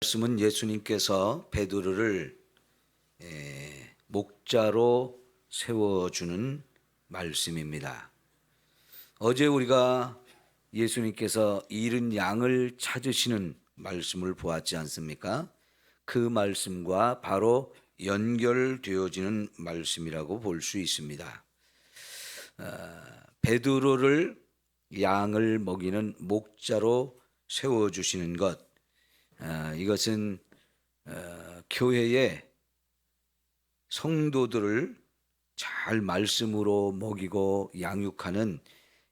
말씀은 예수님께서 베드로를 목자로 세워주는 말씀입니다. 어제 우리가 예수님께서 잃은 양을 찾으시는 말씀을 보았지 않습니까? 그 말씀과 바로 연결되어지는 말씀이라고 볼 수 있습니다. 베드로를 양을 먹이는 목자로 세워주시는 것, 이것은 교회의 성도들을 잘 말씀으로 먹이고 양육하는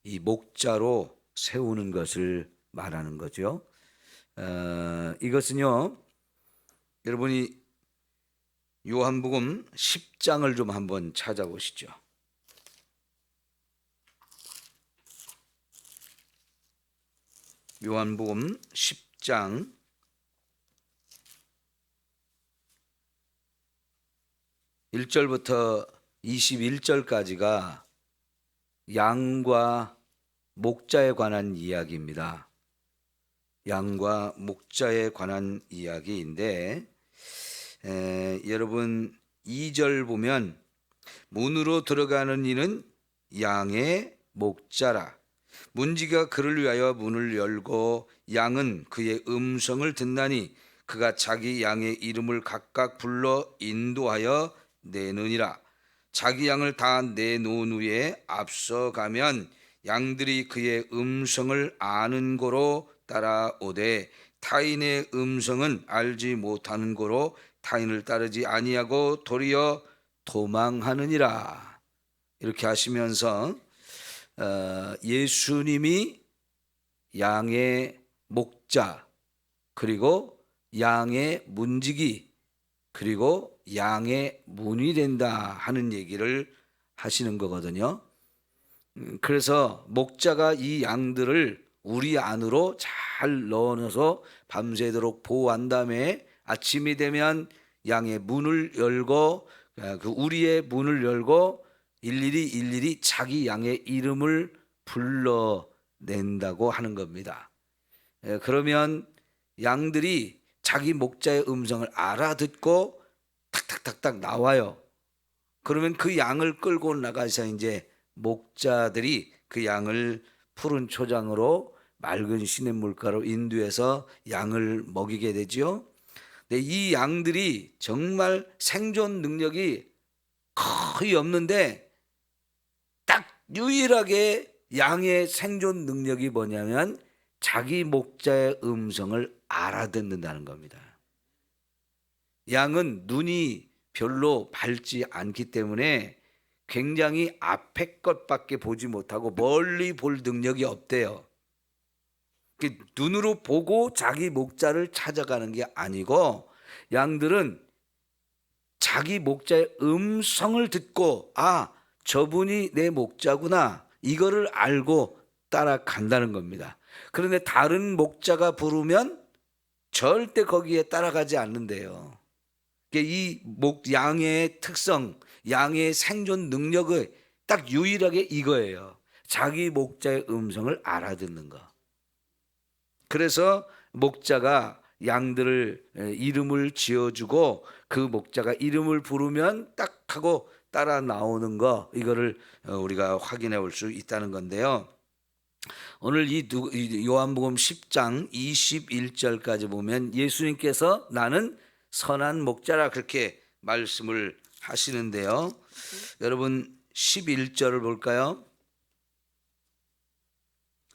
이 목자로 세우는 것을 말하는 거죠. 이것은요, 여러분이 요한복음 10장을 좀 한번 찾아보시죠. 요한복음 10장 1절부터 21절까지가 양과 목자에 관한 이야기입니다. 양과 목자에 관한 이야기인데 여러분 2절 보면 문으로 들어가는 이는 양의 목자라. 문지기가 그를 위하여 문을 열고 양은 그의 음성을 듣나니 그가 자기 양의 이름을 각각 불러 인도하여 내느니라. 자기 양을 다 내놓은 후에 앞서가면 양들이 그의 음성을 아는 고로 따라오되 타인의 음성은 알지 못하는 고로 타인을 따르지 아니하고 도리어 도망하느니라. 이렇게 하시면서 예수님이 양의 목자, 그리고 양의 문지기, 그리고 양의 문이 된다 하는 얘기를 하시는 거거든요. 그래서 목자가 이 양들을 우리 안으로 잘 넣어서 밤새도록 보호한 다음에 아침이 되면 양의 문을 열고 그 우리의 문을 열고 일일이 자기 양의 이름을 불러낸다고 하는 겁니다. 그러면 양들이 자기 목자의 음성을 알아듣고 탁탁탁탁 나와요. 그러면 그 양을 끌고 나가서 이제 목자들이 그 양을 푸른 초장으로 맑은 시냇물가로 인도해서 양을 먹이게 되죠. 근데 이 양들이 정말 생존 능력이 거의 없는데 딱 유일하게 양의 생존 능력이 뭐냐면 자기 목자의 음성을 알아듣는다는 겁니다. 양은 눈이 별로 밝지 않기 때문에 굉장히 앞에 것밖에 보지 못하고 멀리 볼 능력이 없대요. 눈으로 보고 자기 목자를 찾아가는 게 아니고 양들은 자기 목자의 음성을 듣고 저분이 내 목자구나 이거를 알고 따라간다는 겁니다. 그런데 다른 목자가 부르면 절대 거기에 따라가지 않는데요. 이 양의 특성, 양의 생존 능력을 딱 유일하게 이거예요. 자기 목자의 음성을 알아듣는 거. 그래서 목자가 양들을 이름을 지어주고 그 목자가 이름을 부르면 딱 하고 따라 나오는 거, 이거를 우리가 확인해 볼 수 있다는 건데요. 오늘 이 요한복음 10장 21절까지 보면 예수님께서 나는 선한 목자라 그렇게 말씀을 하시는데요. 여러분 11절을 볼까요?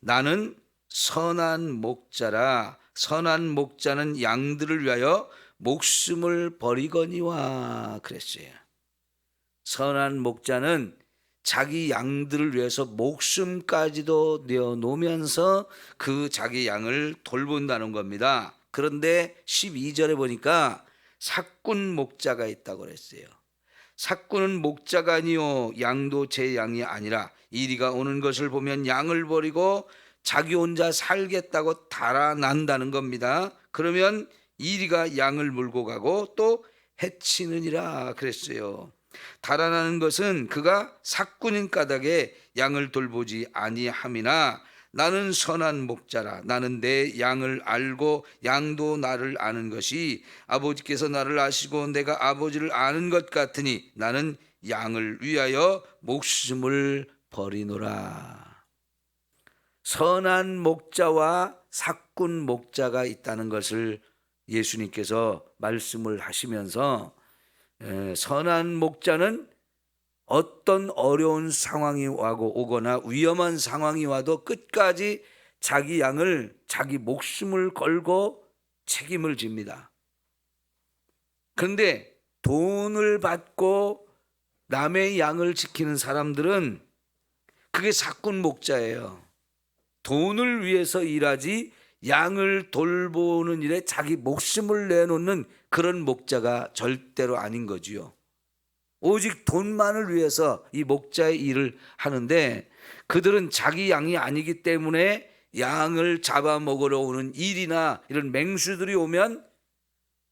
나는 선한 목자라. 선한 목자는 양들을 위하여 목숨을 버리거니와 그랬어요. 선한 목자는 자기 양들을 위해서 목숨까지도 내어놓으면서 그 자기 양을 돌본다는 겁니다. 그런데 12절에 보니까 삭군 목자가 있다고 그랬어요. 삭군은 목자가 아니요 양도 제 양이 아니라 이리가 오는 것을 보면 양을 버리고 자기 혼자 살겠다고 달아난다는 겁니다. 그러면 이리가 양을 물고 가고 또 해치느니라 그랬어요. 달아나는 것은 그가 삭군인 까닭에 양을 돌보지 아니함이나 나는 선한 목자라. 나는 내 양을 알고 양도 나를 아는 것이 아버지께서 나를 아시고 내가 아버지를 아는 것 같으니 나는 양을 위하여 목숨을 버리노라. 선한 목자와 삭군 목자가 있다는 것을 예수님께서 말씀을 하시면서, 선한 목자는 어떤 어려운 상황이 오거나 위험한 상황이 와도 끝까지 자기 양을, 자기 목숨을 걸고 책임을 집니다. 그런데 돈을 받고 남의 양을 지키는 사람들은 그게 삭군 목자예요. 돈을 위해서 일하지 양을 돌보는 일에 자기 목숨을 내놓는 그런 목자가 절대로 아닌 거지요. 오직 돈만을 위해서 이 목자의 일을 하는데, 그들은 자기 양이 아니기 때문에 양을 잡아먹으러 오는 일이나 이런 맹수들이 오면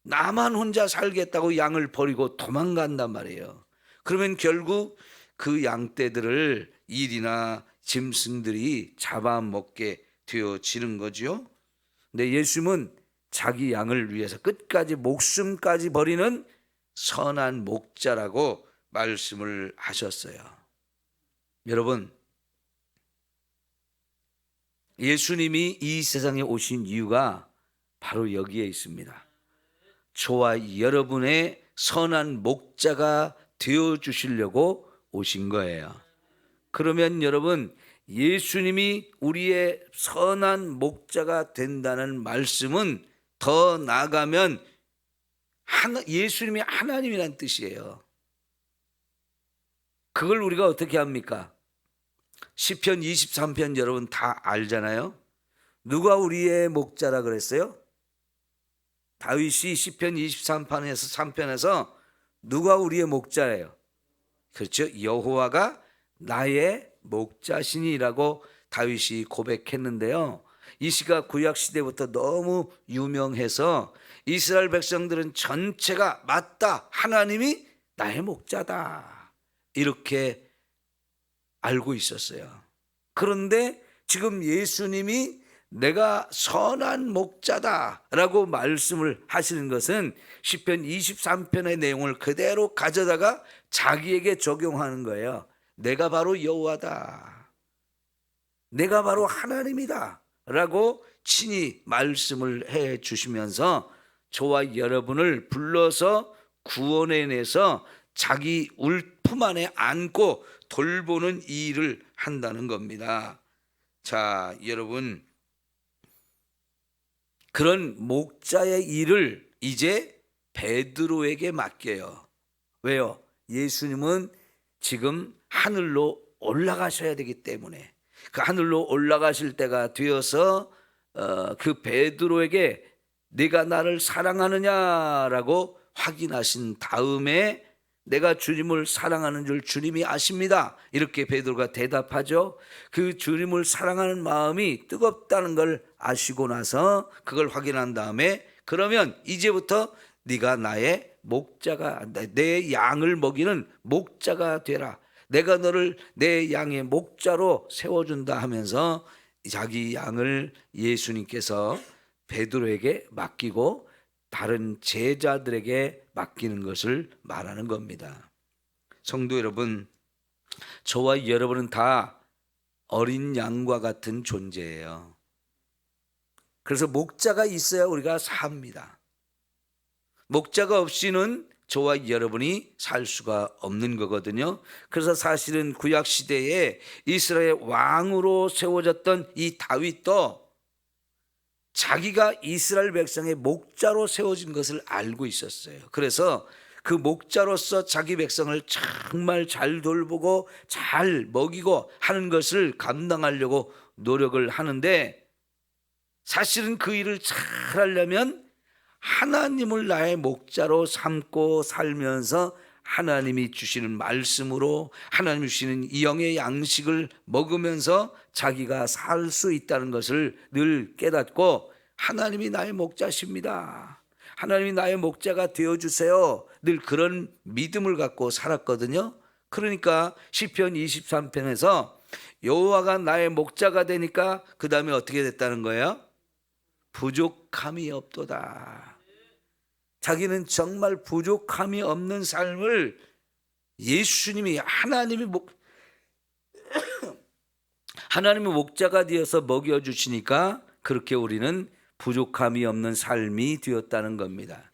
나만 혼자 살겠다고 양을 버리고 도망간단 말이에요. 그러면 결국 그 양떼들을 일이나 짐승들이 잡아먹게 되어지는 거죠. 근데 예수님은 자기 양을 위해서 끝까지 목숨까지 버리는 선한 목자라고 말씀을 하셨어요. 여러분, 예수님이 이 세상에 오신 이유가 바로 여기에 있습니다. 저와 여러분의 선한 목자가 되어주시려고 오신 거예요. 그러면 여러분, 예수님이 우리의 선한 목자가 된다는 말씀은 더 나아가면 예수님이 하나님이란 뜻이에요. 그걸 우리가 어떻게 합니까? 시편 23편 여러분 다 알잖아요. 누가 우리의 목자라 그랬어요? 다윗이 시편 23편에서 누가 우리의 목자예요? 그렇죠. 여호와가 나의 목자시니라고 다윗이 고백했는데요. 이 시가 구약 시대부터 너무 유명해서 이스라엘 백성들은 전체가 맞다, 하나님이 나의 목자다, 이렇게 알고 있었어요. 그런데 지금 예수님이 내가 선한 목자다라고 말씀을 하시는 것은 시편 23편의 내용을 그대로 가져다가 자기에게 적용하는 거예요. 내가 바로 여호와다, 내가 바로 하나님이다 라고 친히 말씀을 해 주시면서 저와 여러분을 불러서 구원해내서 자기 품 안에 안고 돌보는 일을 한다는 겁니다. 자, 여러분, 그런 목자의 일을 이제 베드로에게 맡겨요. 왜요? 예수님은 지금 하늘로 올라가셔야 되기 때문에, 그 하늘로 올라가실 때가 되어서 그 베드로에게 네가 나를 사랑하느냐라고 확인하신 다음에 내가 주님을 사랑하는 줄 주님이 아십니다, 이렇게 베드로가 대답하죠. 그 주님을 사랑하는 마음이 뜨겁다는 걸 아시고 나서 그걸 확인한 다음에 그러면 이제부터 네가 나의 목자가, 내 양을 먹이는 목자가 되라, 내가 너를 내 양의 목자로 세워준다 하면서 자기 양을 예수님께서 베드로에게 맡기고 다른 제자들에게 맡기는 것을 말하는 겁니다. 성도 여러분, 저와 여러분은 다 어린 양과 같은 존재예요. 그래서 목자가 있어야 우리가 삽니다. 목자가 없이는 저와 여러분이 살 수가 없는 거거든요. 그래서 사실은 구약 시대에 이스라엘 왕으로 세워졌던 이 다윗도 자기가 이스라엘 백성의 목자로 세워진 것을 알고 있었어요. 그래서 그 목자로서 자기 백성을 정말 잘 돌보고 잘 먹이고 하는 것을 감당하려고 노력을 하는데, 사실은 그 일을 잘 하려면 하나님을 나의 목자로 삼고 살면서 하나님이 주시는 말씀으로 하나님이 주시는 이 영의 양식을 먹으면서 자기가 살 수 있다는 것을 늘 깨닫고, 하나님이 나의 목자십니다, 하나님이 나의 목자가 되어주세요, 늘 그런 믿음을 갖고 살았거든요. 그러니까 시편 23편에서 여호와가 나의 목자가 되니까 그 다음에 어떻게 됐다는 거예요? 부족함이 없도다. 자기는 정말 부족함이 없는 삶을 예수님이 하나님의 목자가 되어서 먹여주시니까 그렇게 우리는 부족함이 없는 삶이 되었다는 겁니다.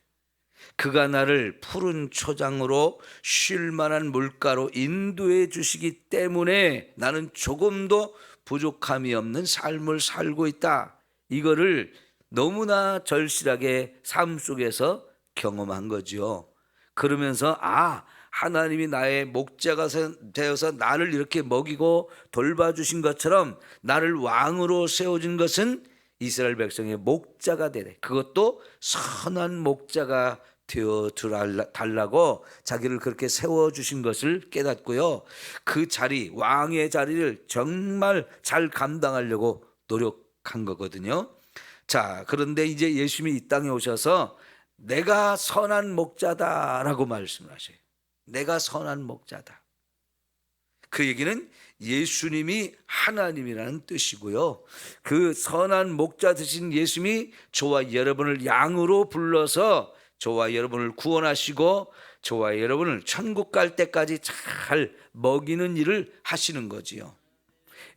그가 나를 푸른 초장으로 쉴 만한 물가로 인도해 주시기 때문에 나는 조금도 부족함이 없는 삶을 살고 있다. 이거를 너무나 절실하게 삶 속에서 경험한 거죠. 그러면서 하나님이 나의 목자가 되어서 나를 이렇게 먹이고 돌봐주신 것처럼 나를 왕으로 세워준 것은 이스라엘 백성의 목자가 되래. 그것도 선한 목자가 되어 달라고 자기를 그렇게 세워주신 것을 깨닫고요. 그 자리, 왕의 자리를 정말 잘 감당하려고 노력한 거거든요. 자, 그런데 이제 예수님이 이 땅에 오셔서 내가 선한 목자다라고 말씀을 하셔요. 내가 선한 목자다. 그 얘기는 예수님이 하나님이라는 뜻이고요. 그 선한 목자 되신 예수님이 저와 여러분을 양으로 불러서 저와 여러분을 구원하시고 저와 여러분을 천국 갈 때까지 잘 먹이는 일을 하시는 거지요.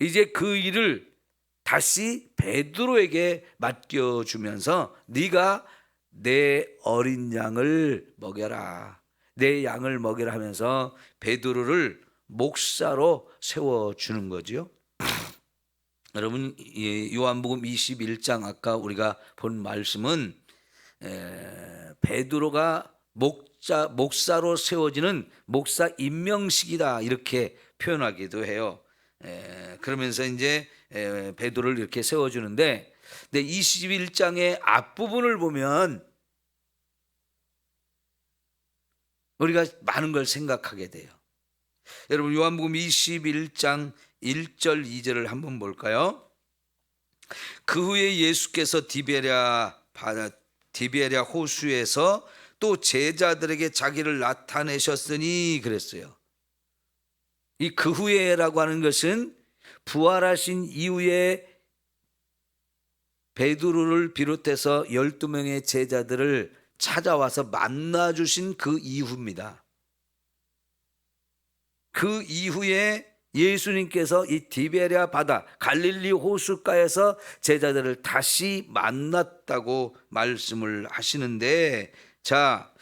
이제 그 일을 다시 베드로에게 맡겨주면서 네가 내 어린 양을 먹여라. 내 양을 먹이라 하면서 베드로를 목사로 세워주는 거죠. 여러분, 요한복음 21장 아까 우리가 본 말씀은 베드로가 목사로 세워지는 목사 임명식이다 이렇게 표현하기도 해요. 그러면서 이제 베드로를 이렇게 세워주는데 21장의 앞부분을 보면 우리가 많은 걸 생각하게 돼요. 여러분, 요한복음 21장 1절 2절을 한번 볼까요? 그 후에 예수께서 디베랴 호수에서 또 제자들에게 자기를 나타내셨으니 그랬어요. 이 그 후에라고 하는 것은 부활하신 이후에 베드로를 비롯해서 12명의 제자들을 찾아와서 만나주신 그 이후입니다. 그 이후에 예수님께서 이 디베랴 바다 갈릴리 호숫가에서 제자들을 다시 만났다고 말씀을 하시는데, 자,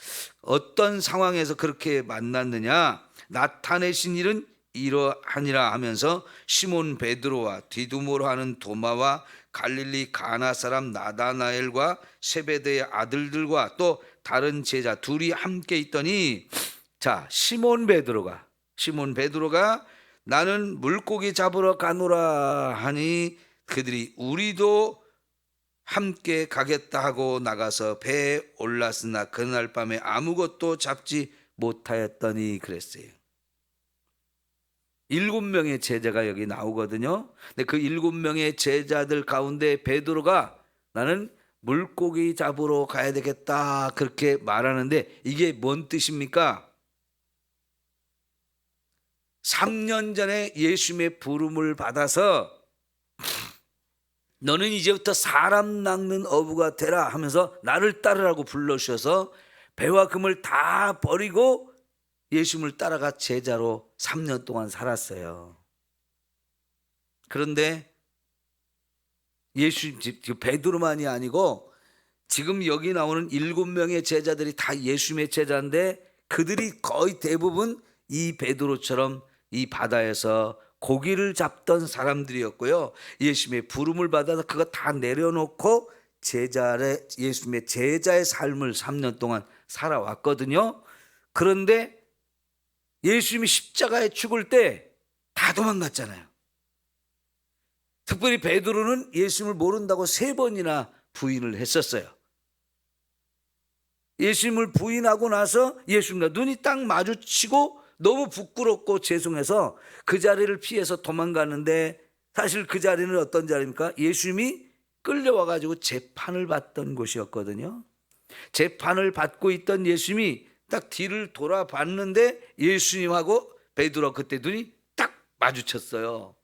어떤 상황에서 그렇게 만났느냐? 나타내신 일은 이러하니라 하면서 시몬 베드로와 디두모로 하는 도마와 갈릴리 가나 사람 나다나엘과 세베대의 아들들과 또 다른 제자 둘이 함께 있더니, 자, 시몬 베드로가 나는 물고기 잡으러 가노라 하니 그들이 우리도 함께 가겠다 하고 나가서 배에 올랐으나 그날 밤에 아무것도 잡지 못하였더니 그랬어요. 7명의 제자가 여기 나오거든요. 근데 그 7명의 제자들 가운데 베드로가 나는 물고기 잡으러 가야 되겠다 그렇게 말하는데 이게 뭔 뜻입니까? 3년 전에 예수님의 부름을 받아서 너는 이제부터 사람 낚는 어부가 되라 하면서 나를 따르라고 불러주셔서 배와 금을 다 버리고 예수님을 따라가 제자로 3년 동안 살았어요. 그런데 베드로만이 아니고 지금 여기 나오는 7명의 제자들이 다 예수님의 제자인데 그들이 거의 대부분 이 베드로처럼 이 바다에서 고기를 잡던 사람들이었고요. 예수님의 부름을 받아서 그거 다 내려놓고 예수님의 제자의 삶을 3년 동안 살아왔거든요. 그런데 예수님이 십자가에 죽을 때 다 도망갔잖아요. 특별히 베드로는 예수님을 모른다고 3번이나 부인을 했었어요. 예수님을 부인하고 나서 예수님과 눈이 딱 마주치고 너무 부끄럽고 죄송해서 그 자리를 피해서 도망갔는데 사실 그 자리는 어떤 자리입니까? 예수님이 끌려와가지고 재판을 받던 곳이었거든요. 재판을 받고 있던 예수님이 딱 뒤를 돌아봤는데 예수님하고 베드로 그때 눈이 딱 마주쳤어요.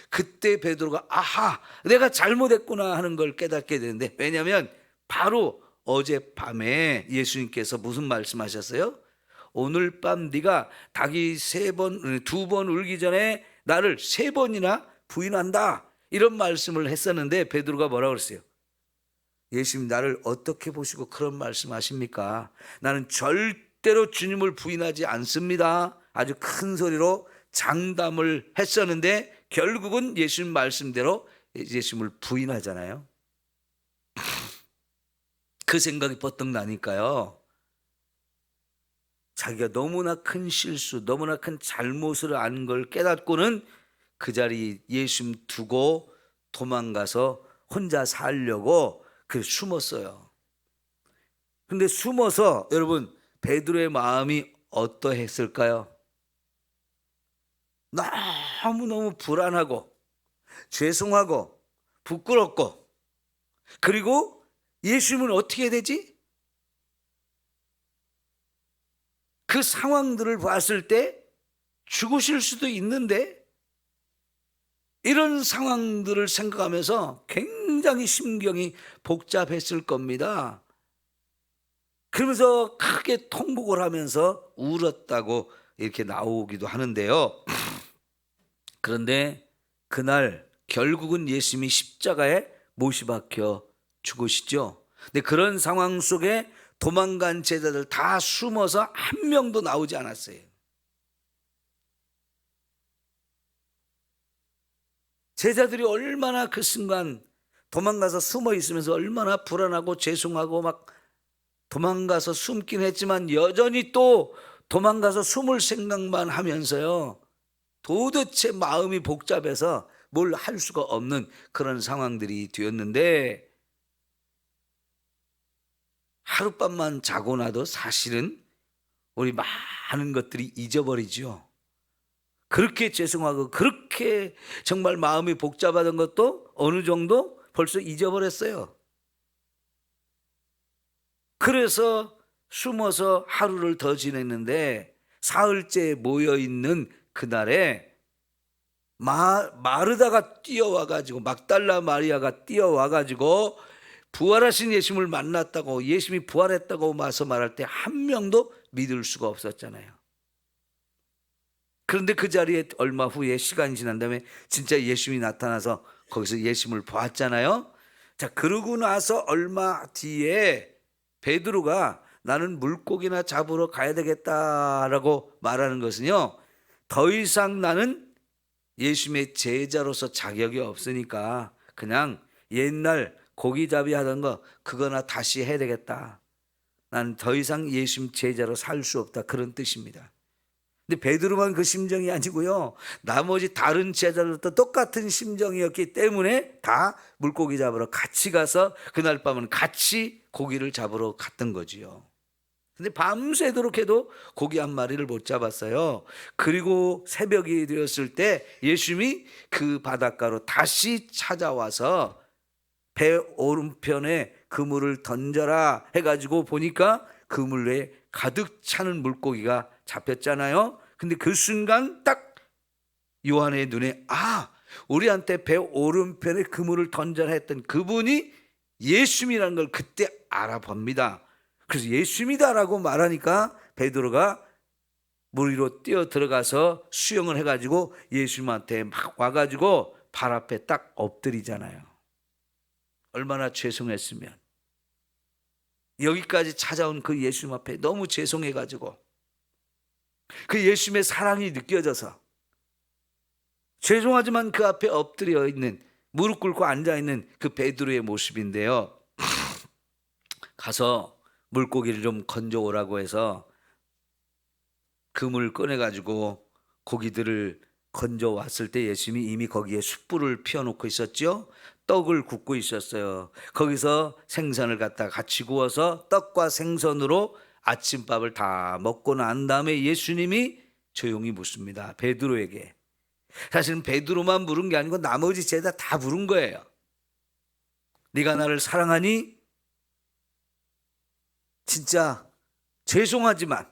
그때 베드로가 아하, 내가 잘못했구나 하는 걸 깨닫게 되는데, 왜냐하면 바로 어젯밤에 예수님께서 무슨 말씀하셨어요? 오늘 밤 네가 닭이 두 번 울기 전에 나를 3번이나 부인한다, 이런 말씀을 했었는데 베드로가 뭐라고 그랬어요? 예수님, 나를 어떻게 보시고 그런 말씀하십니까? 나는 절대로 주님을 부인하지 않습니다. 아주 큰 소리로 장담을 했었는데 결국은 예수님 말씀대로 예수님을 부인하잖아요. 그 생각이 버뜩 나니까요, 자기가 너무나 큰 실수, 너무나 큰 잘못을 안 걸 깨닫고는 그 자리 예수님 두고 도망가서 혼자 살려고 숨었어요. 근데 숨어서 여러분, 베드로의 마음이 어떠했을까요? 너무너무 불안하고 죄송하고 부끄럽고, 그리고 예수님은 어떻게 해야 되지? 그 상황들을 봤을 때 죽으실 수도 있는데, 이런 상황들을 생각하면서 굉장히 심경이 복잡했을 겁니다. 그러면서 크게 통곡을 하면서 울었다고 이렇게 나오기도 하는데요. 그런데 그날 결국은 예수님이 십자가에 못이 박혀 죽으시죠. 근데 그런 상황 속에 도망간 제자들 다 숨어서 한 명도 나오지 않았어요. 제자들이 얼마나 그 순간 도망가서 숨어 있으면서 얼마나 불안하고 죄송하고 막 도망가서 숨긴 했지만 여전히 또 도망가서 숨을 생각만 하면서요, 도대체 마음이 복잡해서 뭘 할 수가 없는 그런 상황들이 되었는데, 하룻밤만 자고 나도 사실은 우리 많은 것들이 잊어버리죠. 그렇게 죄송하고 그렇게 정말 마음이 복잡하던 것도 어느 정도 벌써 잊어버렸어요. 그래서 숨어서 하루를 더 지냈는데, 사흘째 모여있는 그날에 마르다가 뛰어와가지고, 막달라 마리아가 뛰어와가지고 부활하신 예수님을 만났다고, 예수님이 부활했다고 와서 말할 때 한 명도 믿을 수가 없었잖아요. 그런데 그 자리에 얼마 후에 시간이 지난 다음에 진짜 예수님이 나타나서 거기서 예수님을 보았잖아요. 자, 그러고 나서 얼마 뒤에 베드로가 나는 물고기나 잡으러 가야 되겠다라고 말하는 것은요, 더 이상 나는 예수님의 제자로서 자격이 없으니까 그냥 옛날 고기잡이 하던 거 그거나 다시 해야 되겠다. 나는 더 이상 예수님 제자로 살 수 없다, 그런 뜻입니다. 근데 베드로만 그 심정이 아니고요, 나머지 다른 제자들도 똑같은 심정이었기 때문에 다 물고기 잡으러 같이 가서 그날 밤은 같이 고기를 잡으러 갔던 거지요. 근데 밤새도록 해도 고기 한 마리를 못 잡았어요. 그리고 새벽이 되었을 때 예수님이 그 바닷가로 다시 찾아와서 배 오른편에 그물을 던져라 해가지고 보니까 그물에 가득 차는 물고기가 잡혔잖아요. 근데 그 순간 딱 요한의 눈에, 우리한테 배 오른편에 그물을 던져라 했던 그분이 예수님이라는 걸 그때 알아봅니다. 그래서 예수님이다라고 말하니까 베드로가 물 위로 뛰어 들어가서 수영을 해가지고 예수님한테 막 와가지고 발 앞에 딱 엎드리잖아요. 얼마나 죄송했으면. 여기까지 찾아온 그 예수님 앞에 너무 죄송해가지고, 그 예수님의 사랑이 느껴져서 죄송하지만 그 앞에 엎드려 있는, 무릎 꿇고 앉아있는 그 베드로의 모습인데요. 가서 물고기를 좀 건져오라고 해서 그물 꺼내가지고 고기들을 건져왔을 때 예수님이 이미 거기에 숯불을 피워놓고 있었죠. 떡을 굽고 있었어요. 거기서 생선을 갖다 같이 구워서 떡과 생선으로 아침밥을 다 먹고 난 다음에 예수님이 조용히 묻습니다, 베드로에게. 사실은 베드로만 물은 게 아니고 나머지 제자 다 물은 거예요. 네가 나를 사랑하니? 진짜 죄송하지만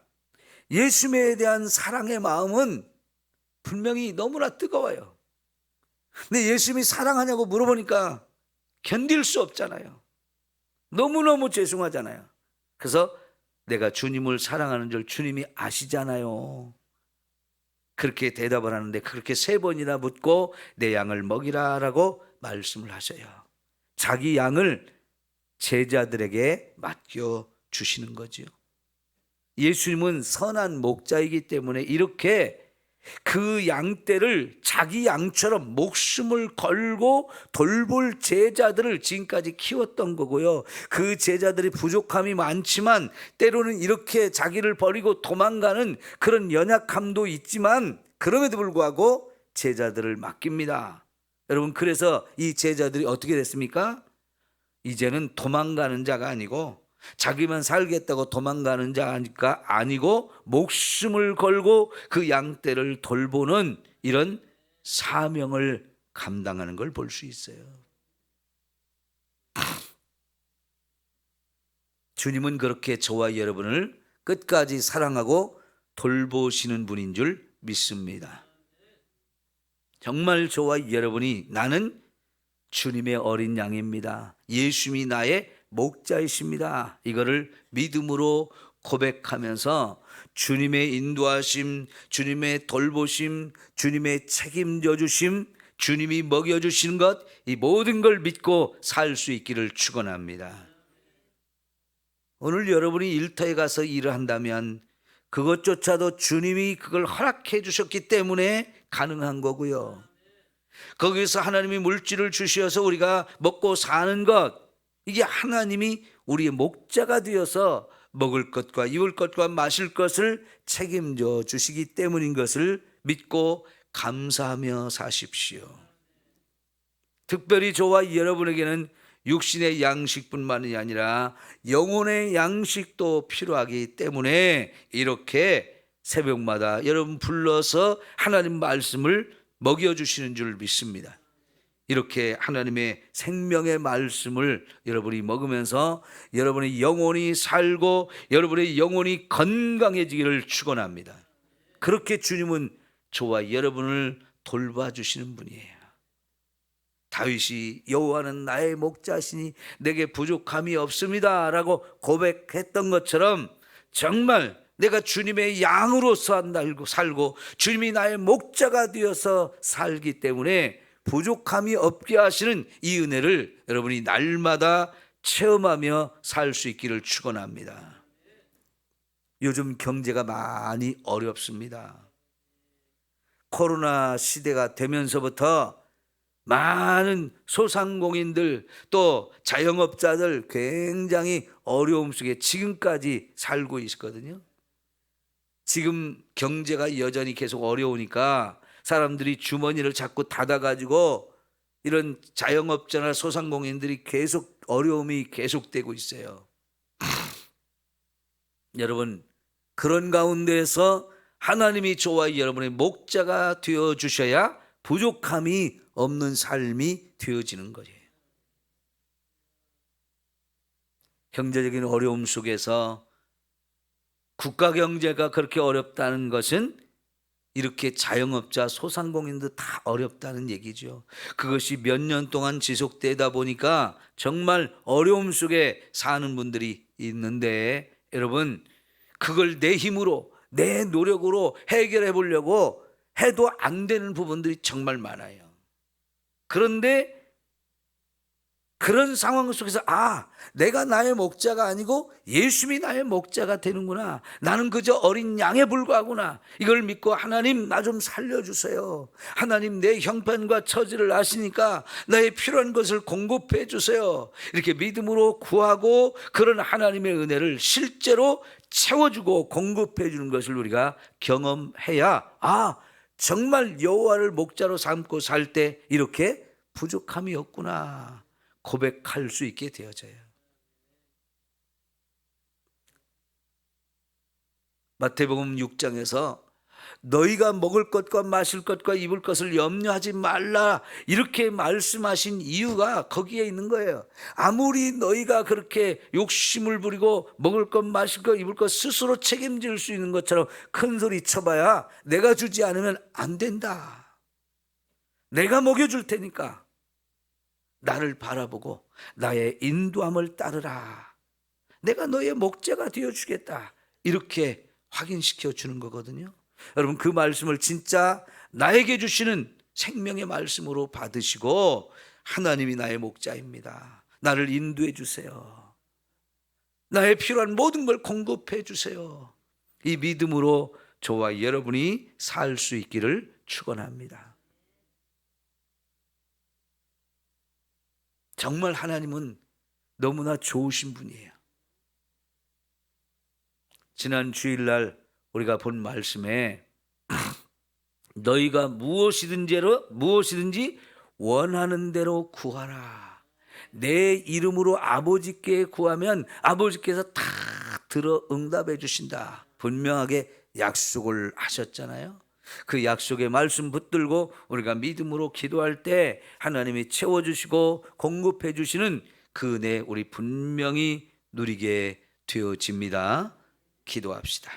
예수님에 대한 사랑의 마음은 분명히 너무나 뜨거워요. 근데 예수님이 사랑하냐고 물어보니까 견딜 수 없잖아요. 너무너무 죄송하잖아요. 그래서 내가 주님을 사랑하는 줄 주님이 아시잖아요. 그렇게 대답을 하는데 그렇게 3번이나 묻고 내 양을 먹이라라고 말씀을 하셔요. 자기 양을 제자들에게 맡겨 주시는 거지요. 예수님은 선한 목자이기 때문에 이렇게 그 양떼를 자기 양처럼 목숨을 걸고 돌볼 제자들을 지금까지 키웠던 거고요. 그 제자들이 부족함이 많지만 때로는 이렇게 자기를 버리고 도망가는 그런 연약함도 있지만 그럼에도 불구하고 제자들을 맡깁니다. 여러분, 그래서 이 제자들이 어떻게 됐습니까? 이제는 도망가는 자가 아니고 자기만 살겠다고 도망가는 자가 아니고 목숨을 걸고 그 양떼를 돌보는 이런 사명을 감당하는 걸 볼 수 있어요. 주님은 그렇게 저와 여러분을 끝까지 사랑하고 돌보시는 분인 줄 믿습니다. 정말 저와 여러분이 나는 주님의 어린 양입니다. 예수님이 나의 목자이십니다. 이거를 믿음으로 고백하면서 주님의 인도하심, 주님의 돌보심, 주님의 책임져 주심, 주님이 먹여주시는 것, 이 모든 걸 믿고 살 수 있기를 축원합니다. 오늘 여러분이 일터에 가서 일을 한다면 그것조차도 주님이 그걸 허락해 주셨기 때문에 가능한 거고요. 거기서 하나님이 물질을 주셔서 우리가 먹고 사는 것, 이게 하나님이 우리의 목자가 되어서 먹을 것과 입을 것과 마실 것을 책임져 주시기 때문인 것을 믿고 감사하며 사십시오. 특별히 저와 여러분에게는 육신의 양식뿐만이 아니라 영혼의 양식도 필요하기 때문에 이렇게 새벽마다 여러분 불러서 하나님 말씀을 먹여주시는 줄 믿습니다. 이렇게 하나님의 생명의 말씀을 여러분이 먹으면서 여러분의 영혼이 살고 여러분의 영혼이 건강해지기를 축원합니다. 그렇게 주님은 저와 여러분을 돌봐주시는 분이에요. 다윗이 여호와는 나의 목자시니 내게 부족함이 없습니다 라고 고백했던 것처럼 정말 내가 주님의 양으로서 살고 주님이 나의 목자가 되어서 살기 때문에 부족함이 없게 하시는 이 은혜를 여러분이 날마다 체험하며 살 수 있기를 축원합니다. 요즘 경제가 많이 어렵습니다. 코로나 시대가 되면서부터 많은 소상공인들 또 자영업자들 굉장히 어려움 속에 지금까지 살고 있거든요. 지금 경제가 여전히 계속 어려우니까 사람들이 주머니를 자꾸 닫아가지고 이런 자영업자나 소상공인들이 계속 어려움이 계속되고 있어요. 여러분, 그런 가운데에서 하나님이 저와 여러분의 목자가 되어주셔야 부족함이 없는 삶이 되어지는 거예요. 경제적인 어려움 속에서 국가 경제가 그렇게 어렵다는 것은 이렇게 자영업자, 소상공인도 다 어렵다는 얘기죠. 그것이 몇 년 동안 지속되다 보니까 정말 어려움 속에 사는 분들이 있는데 여러분, 그걸 내 힘으로 내 노력으로 해결해 보려고 해도 안 되는 부분들이 정말 많아요. 그런데 그런 상황 속에서 내가 나의 목자가 아니고 예수님이 나의 목자가 되는구나. 나는 그저 어린 양에 불과하구나. 이걸 믿고 하나님 나 좀 살려주세요. 하나님 내 형편과 처지를 아시니까 나의 필요한 것을 공급해 주세요. 이렇게 믿음으로 구하고 그런 하나님의 은혜를 실제로 채워주고 공급해 주는 것을 우리가 경험해야 정말 여호와를 목자로 삼고 살 때 이렇게 부족함이 없구나 고백할 수 있게 되어져요. 마태복음 6장에서 너희가 먹을 것과 마실 것과 입을 것을 염려하지 말라 이렇게 말씀하신 이유가 거기에 있는 거예요. 아무리 너희가 그렇게 욕심을 부리고 먹을 것 마실 것 입을 것 스스로 책임질 수 있는 것처럼 큰 소리 쳐봐야 내가 주지 않으면 안 된다. 내가 먹여줄 테니까 나를 바라보고 나의 인도함을 따르라. 내가 너의 목자가 되어주겠다. 이렇게 확인시켜 주는 거거든요. 여러분, 그 말씀을 진짜 나에게 주시는 생명의 말씀으로 받으시고, 하나님이 나의 목자입니다, 나를 인도해 주세요, 나의 필요한 모든 걸 공급해 주세요, 이 믿음으로 저와 여러분이 살 수 있기를 축원합니다. 정말 하나님은 너무나 좋으신 분이에요. 지난 주일날 우리가 본 말씀에 너희가 무엇이든지 원하는 대로 구하라. 내 이름으로 아버지께 구하면 아버지께서 다 들어 응답해 주신다. 분명하게 약속을 하셨잖아요. 그 약속의 말씀 붙들고 우리가 믿음으로 기도할 때 하나님이 채워주시고 공급해 주시는 그 은혜 우리 분명히 누리게 되어집니다. 기도합시다.